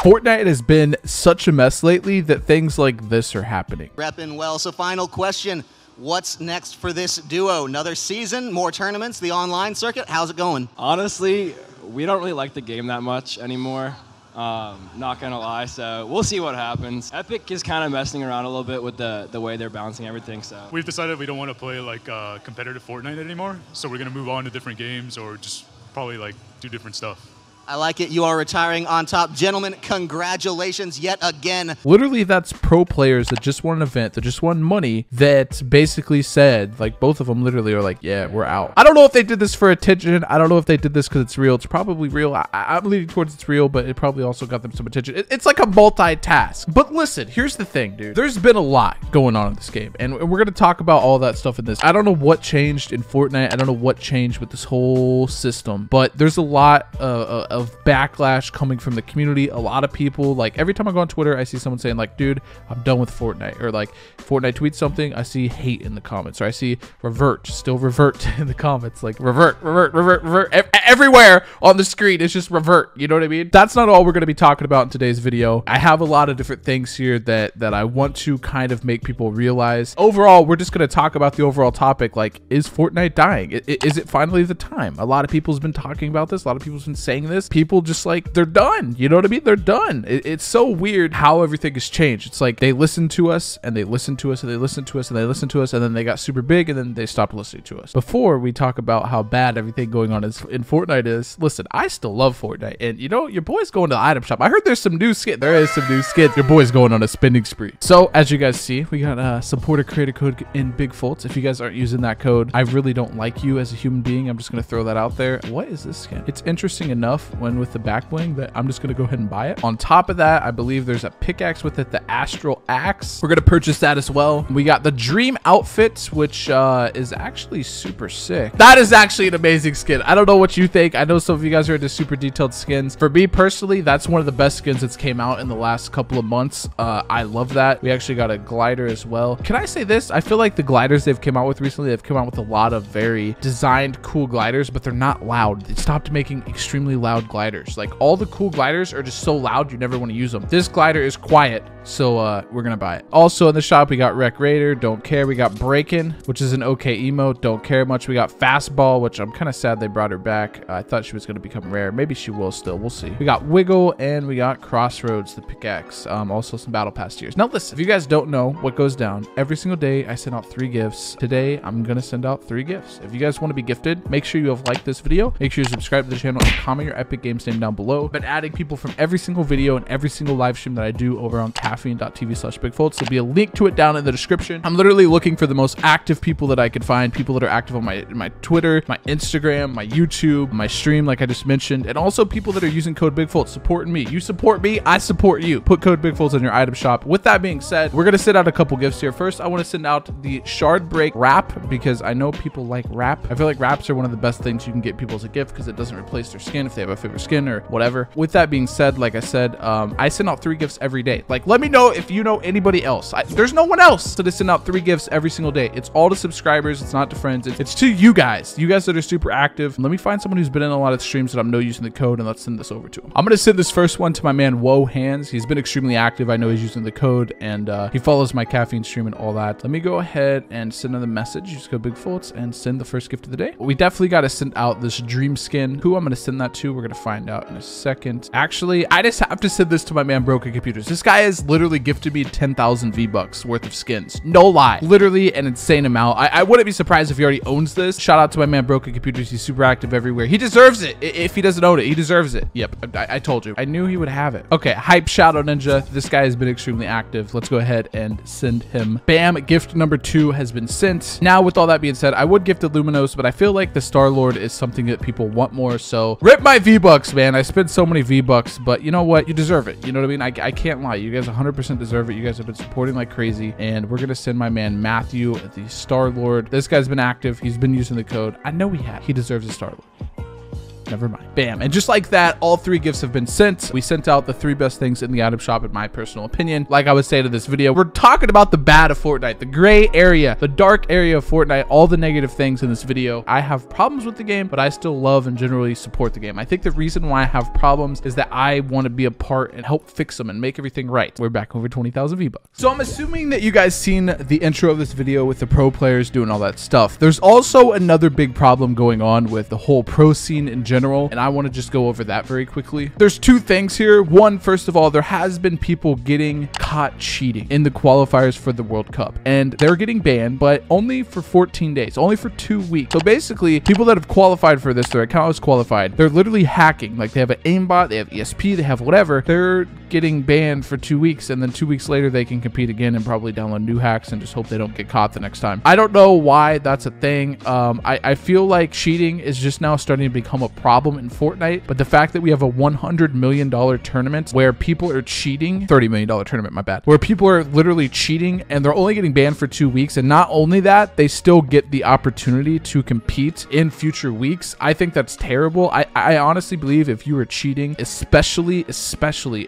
Fortnite has been such a mess lately that things like this are happening. Reppin' well. So final question. What's next for this duo? Another season? More tournaments? The online circuit? How's it going? Honestly, we don't really like the game that much anymore. Not gonna lie, so we'll see what happens. Epic is kind of messing around a little bit with the way they're balancing everything, so. We've decided we don't want to play like competitive Fortnite anymore, so we're gonna move on to different games or just probably like do different stuff. I like it. You are retiring on top. Gentlemen, congratulations yet again. Literally, that's pro players that just won an event, that just won money, that basically said, like, both of them literally are like, yeah, we're out. I don't know if they did this for attention. I don't know if they did this because it's real. It's probably real. I'm leaning towards it's real, but it probably also got them some attention. It's like a multitask. But listen, here's the thing, dude. There's been a lot going on in this game, and we're going to talk about all that stuff in this. I don't know what changed in Fortnite. I don't know what changed with this whole system, but there's a lot of backlash coming from the community. A lot of people, like, every time I go on Twitter, I see someone saying like, dude, I'm done with Fortnite, or like Fortnite tweets something, I see hate in the comments, or I see revert, still revert in the comments, like revert. Everywhere on the screen it's just revert, you know what I mean? That's not all we're going to be talking about in today's video. I have a lot of different things here that I want to kind of make people realize. Overall, we're just going to talk about the overall topic, like, is Fortnite dying? Is it finally the time? A lot of people's been talking about this. A lot of people's been saying this. People just like, they're done, you know what I mean? They're done. It's so weird how everything has changed. It's like they listened to us and they listened to us and they listened to us and they listened to us, and then they got super big and then they stopped listening to us. Before we talk about how bad everything going on in Fortnite is, listen, I still love Fortnite, and you know, your boy's going to the item shop. I heard there's some new skin. There is some new skins. Your boy's going on a spending spree. So as you guys see, we got a supporter creator code in BigFoltz. If you guys aren't using that code, I really don't like you as a human being. I'm just going to throw that out there. What is this skin? It's interesting enough when with the back bling that I'm just going to go ahead and buy it. On top of that, I believe there's a pickaxe with it, the Astral Axe. We're going to purchase that as well. We got the Dream outfit, which is actually super sick. That is actually an amazing skin. I don't know what you think. I know some of you guys are into super detailed skins. For me personally, that's one of the best skins that's came out in the last couple of months. I love that. We actually got a glider as well. Can I say this? I feel like the gliders they've come out with recently, they've come out with a lot of very designed cool gliders, but they're not loud. They stopped making extremely loud gliders. Like, all the cool gliders are just so loud you never want to use them. This glider is quiet, so we're gonna buy it. Also in the shop, we got Wreck Raider, don't care. We got Breakin', which is an okay emote, don't care much. We got Fastball, which I'm kind of sad they brought her back. I thought she was gonna become rare. Maybe she will still, we'll see. We got Wiggle, and we got Crossroads, the pickaxe. Also some battle pass tiers. Now listen, if you guys don't know what goes down, every single day I send out 3 gifts. Today I'm gonna send out 3 gifts. If you guys want to be gifted, make sure you have liked this video, make sure you subscribe to the channel, and comment your epic games name down below. I've been adding people from every single video and every single live stream that I do over on caffeine.tv/BigFoltz. There'll be a link to it down in the description. I'm literally looking for the most active people that I could find, people that are active on my Twitter, my Instagram, my YouTube, my stream, like I just mentioned, and also people that are using code BigFoltz, supporting me. You support me, I support you. Put code BigFoltz on your item shop. With that being said, we're gonna send out a couple gifts here. First, I want to send out the Shard Break wrap because I know people like wrap. I feel like wraps are one of the best things you can get people as a gift because it doesn't replace their skin if they have a favorite skin or whatever. With that being said, like I said, I send out 3 gifts every day. Like, let me know if you know anybody else. There's no one else to send out 3 gifts every single day. It's all to subscribers. It's not to friends. It's to you guys that are super active. Let me find someone who's been in a lot of streams that I know using the code, and let's send this over to him. I'm gonna send this first one to my man Whoa Hands. He's been extremely active. I know he's using the code, and he follows my caffeine stream and all that. Let me go ahead and send another message. Just go BigFoltz and send the first gift of the day. We definitely got to send out this Dream skin. Who I'm gonna send that to, we're gonna find out in a second. Actually, I just have to send this to my man Broken Computers. This guy has literally gifted me 10,000 V-Bucks worth of skins. No lie. Literally an insane amount. I wouldn't be surprised if he already owns this. Shout out to my man Broken Computers. He's super active everywhere. He deserves it. If he doesn't own it, he deserves it. Yep, I told you. I knew he would have it. Okay, Hype Shadow Ninja. This guy has been extremely active. Let's go ahead and send him. Bam, gift number 2 has been sent. Now, with all that being said, I would gift the Luminos, but I feel like the Star-Lord is something that people want more, so rip my V-Bucks, man. I spent so many V-Bucks, but you know what? You deserve it. You know what I mean? I can't lie. You guys 100% deserve it. You guys have been supporting like crazy, and we're gonna send my man Matthew the Star-Lord. This guy's been active. He's been using the code. I know he has. He deserves a Star-Lord. never mind. Bam. And just like that, all 3 gifts have been sent. We sent out the 3 best things in the item shop, in my personal opinion. Like I would say to this video, we're talking about the bad of Fortnite, the gray area, the dark area of Fortnite, all the negative things in this video. I have problems with the game, but I still love and generally support the game. I think the reason why I have problems is that I want to be a part and help fix them and make everything right. We're back over 20,000 V-Bucks. So I'm assuming that you guys seen the intro of this video with the pro players doing all that stuff. There's also another big problem going on with the whole pro scene in general, and I want to just go over that very quickly. There's 2 things here. One, first of all, there has been people getting caught cheating in the qualifiers for the World Cup, and they're getting banned, but only for 14 days, only for 2 weeks. So basically, people that have qualified for this, their account was qualified, they're literally hacking. Like, they have an aimbot, they have ESP, they have whatever. They're getting banned for 2 weeks, and then 2 weeks later they can compete again and probably download new hacks and just hope they don't get caught the next time. I don't know why that's a thing. I feel like cheating is just now starting to become a problem in Fortnite, but the fact that we have a $100 million tournament where people are cheating, $30 million tournament, my bad, where people are literally cheating and they're only getting banned for 2 weeks, and not only that, they still get the opportunity to compete in future weeks. I think that's terrible. I honestly believe if you are cheating, especially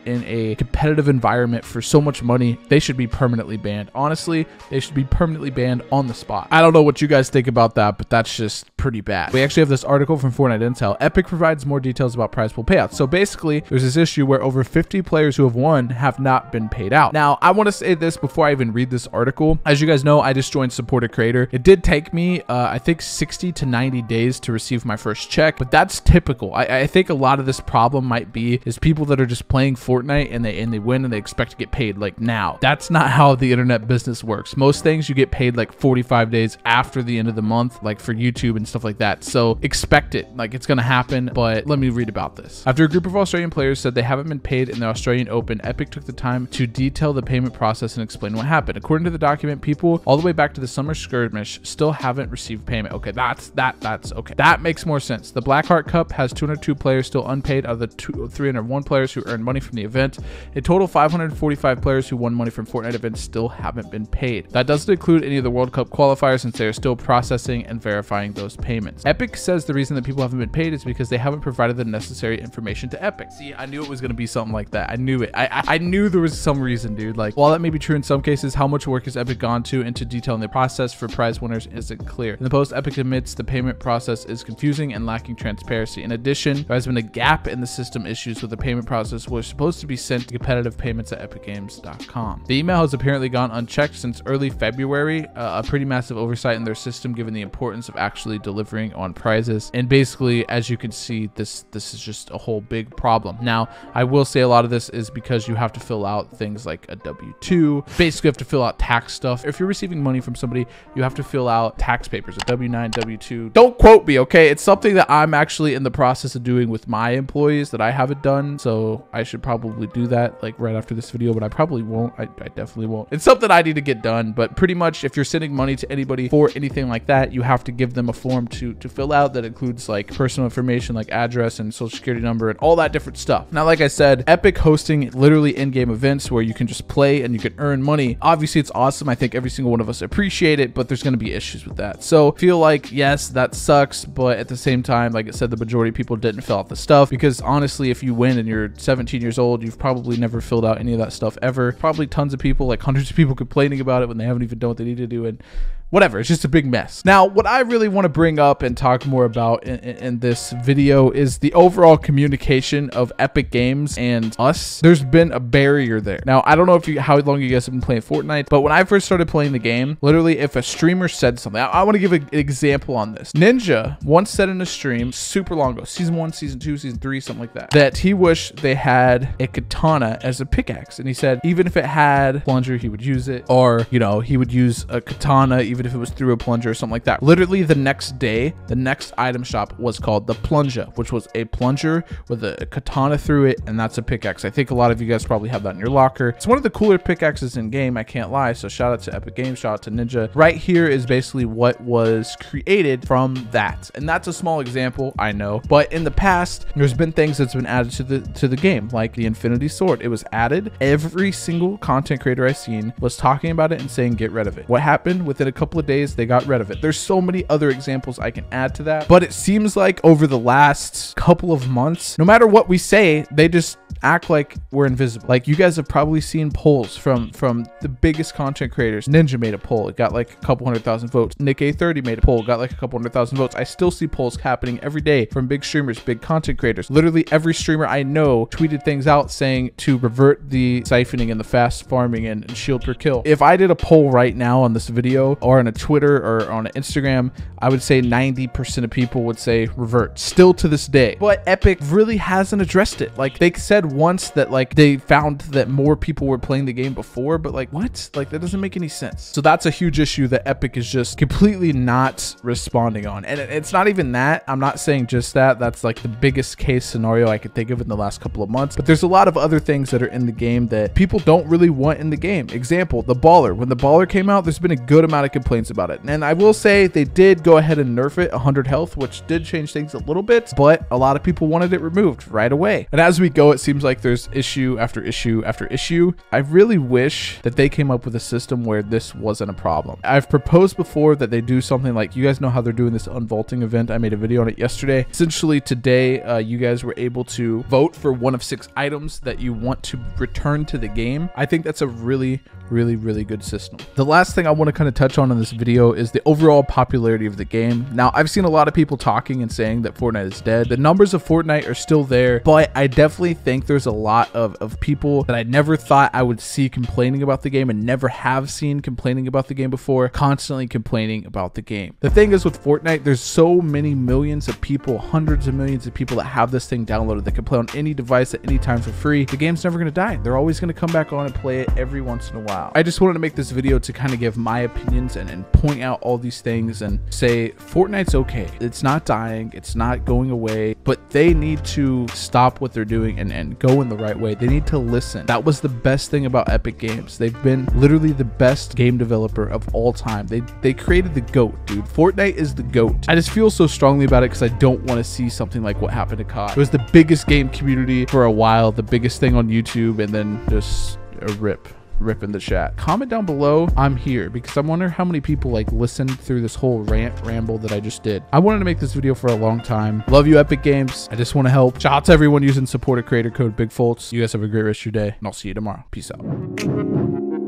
in a competitive environment for so much money, they should be permanently banned. Honestly, they should be permanently banned on the spot. I don't know what you guys think about that, but that's just pretty bad. We actually have this article from Fortnite Intel. Epic provides more details about prize pool payouts. So basically, there's this issue where over 50 players who have won have not been paid out. Now, I want to say this before I even read this article. As you guys know, I just joined Support a Creator. It did take me, I think 60 to 90 days to receive my first check, but that's typical. I think a lot of this problem might be is people that are just playing Fortnite and they win and they expect to get paid like now. That's not how the internet business works. Most things you get paid like 45 days after the end of the month, like for YouTube and stuff like that. So expect it, like it's gonna happen. But let me read about this. After a group of Australian players said they haven't been paid in the Australian Open, Epic took the time to detail the payment process and explain what happened. According to the document, people all the way back to the summer skirmish still haven't received payment. Okay, that's okay. That makes more sense. The Blackheart Cup has 202 players still unpaid out of the 301 players who earned money from the event. A total 545 players who won money from Fortnite events still haven't been paid. That doesn't include any of the World Cup qualifiers, since they are still processing and verifying those payments. Epic says the reason that people haven't been paid is because they haven't provided the necessary information to Epic. See, I knew it was going to be something like that. I knew it. I knew there was some reason, dude. Like, while that may be true in some cases, how much work has Epic gone to into detailing the process for prize winners isn't clear. In the post, Epic admits the payment process is confusing and lacking transparency. In addition, there has been a gap in the system issues with the payment process, which is supposed to be sent to competitive payments at epicgames.com. The email has apparently gone unchecked since early February, a pretty massive oversight in their system given the importance of actually delivering on prizes. And basically, as you can see, this is just a whole big problem. Now, I will say a lot of this is because you have to fill out things like a W-2. Basically, you have to fill out tax stuff. If you're receiving money from somebody, you have to fill out tax papers, a W-9, W-2. Don't quote me, okay? It's something that I'm actually in the process of doing with my employees that I haven't done, so I should probably do that like right after this video, but I probably won't. I definitely won't. It's something I need to get done, but pretty much if you're sending money to anybody for anything like that, you have to give them a form to fill out that includes like personal information like address and social security number and all that different stuff. Now, like I said, Epic hosting literally in-game events where you can just play and you can earn money. Obviously, it's awesome. I think every single one of us appreciate it, but there's going to be issues with that. So feel like, yes, that sucks, but at the same time, like I said, the majority of people didn't fill out the stuff because honestly, if you win and you're 17 years old, you've probably never filled out any of that stuff ever. Probably tons of people, like hundreds of people complaining about it when they haven't even done what they need to do, and whatever, it's just a big mess. Now, what I really want to bring up and talk more about in this video is the overall communication of Epic Games and us. There's been a barrier there. Now, I don't know how long you guys have been playing Fortnite, but when I first started playing the game, literally if a streamer said something, I want to give an example on this. Ninja once said in a stream super long ago, season 1, season 2, season 3, something like that, that he wished they had a katana as a pickaxe. And he said even if it had plunger, he would use it, or, you know, he would use a katana even if it was through a plunger or something like that. Literally the next day, the next item shop was called the Plunger, which was a plunger with a katana through it, and that's a pickaxe. I think a lot of you guys probably have that in your locker. It's one of the cooler pickaxes in game, I can't lie. So shout out to Epic Games, shout out to Ninja. Right here is basically what was created from that, and that's a small example, I know, but in the past there's been things that's been added to the game, like the Infinity Sword. It was added. Every single content creator I've seen was talking about it and saying get rid of it. What happened? Within a couple couple of days, they got rid of it. There's so many other examples I can add to that, but it seems like over the last couple of months, no matter what we say, they just act like we're invisible. Like, you guys have probably seen polls from the biggest content creators. Ninja made a poll, it got like a couple 100,000 votes. Nick A30 made a poll, got like a couple 100,000 votes. I still see polls happening every day from big streamers, big content creators. Literally every streamer I know tweeted things out saying to revert the siphoning and the fast farming and shield per kill. If I did a poll right now on this video or on a Twitter or on an Instagram, I would say 90% of people would say revert, still to this day. But Epic really hasn't addressed it. Like, they said once that like they found that more people were playing the game before, but like, what? Like, that doesn't make any sense. So that's a huge issue that Epic is just completely not responding on. And it's not even that. I'm not saying just that. That's like the biggest case scenario I could think of in the last couple of months. But there's a lot of other things that are in the game that people don't really want in the game. Example, the Baller. When the Baller came out, there's been a good amount of complaints about it. And I will say they did go ahead and nerf it 100 health, which did change things a little bit, but a lot of people wanted it removed right away. And as we go, it seems like there's issue after issue after issue. I really wish that they came up with a system where this wasn't a problem. I've proposed before that they do something like, you guys know how they're doing this unvaulting event. I made a video on it yesterday. Essentially today, you guys were able to vote for one of 6 items that you want to return to the game. I think that's a really good system. The last thing I want to kind of touch on in this video is the overall popularity of the game. Now, I've seen a lot of people talking and saying that Fortnite is dead. The numbers of Fortnite are still there, but I definitely think there's a lot of people that I never thought I would see complaining about the game and never have seen complaining about the game before, constantly complaining about the game. The thing is with Fortnite, there's so many millions of people, hundreds of millions of people that have this thing downloaded that can play on any device at any time for free. The game's never going to die. They're always going to come back on and play it every once in a while. I just wanted to make this video to kind of give my opinions and point out all these things and say Fortnite's okay. It's not dying. It's not going away, but they need to stop what they're doing and go in the right way. They need to listen. That was the best thing about Epic Games. They've been literally the best game developer of all time. They created the GOAT, dude. Fortnite is the GOAT. I just feel so strongly about it because I don't want to see something like what happened to COD. It was the biggest game community for a while, the biggest thing on YouTube, and then just a rip in the chat. Comment down below. I'm here because I wonder how many people like listened through this whole ramble that I just did. I wanted to make this video for a long time. Love you, Epic Games. I just want to help. Shout out to everyone using supported creator code BigFoltz. You guys have a great rest of your day, and I'll see you tomorrow. Peace out.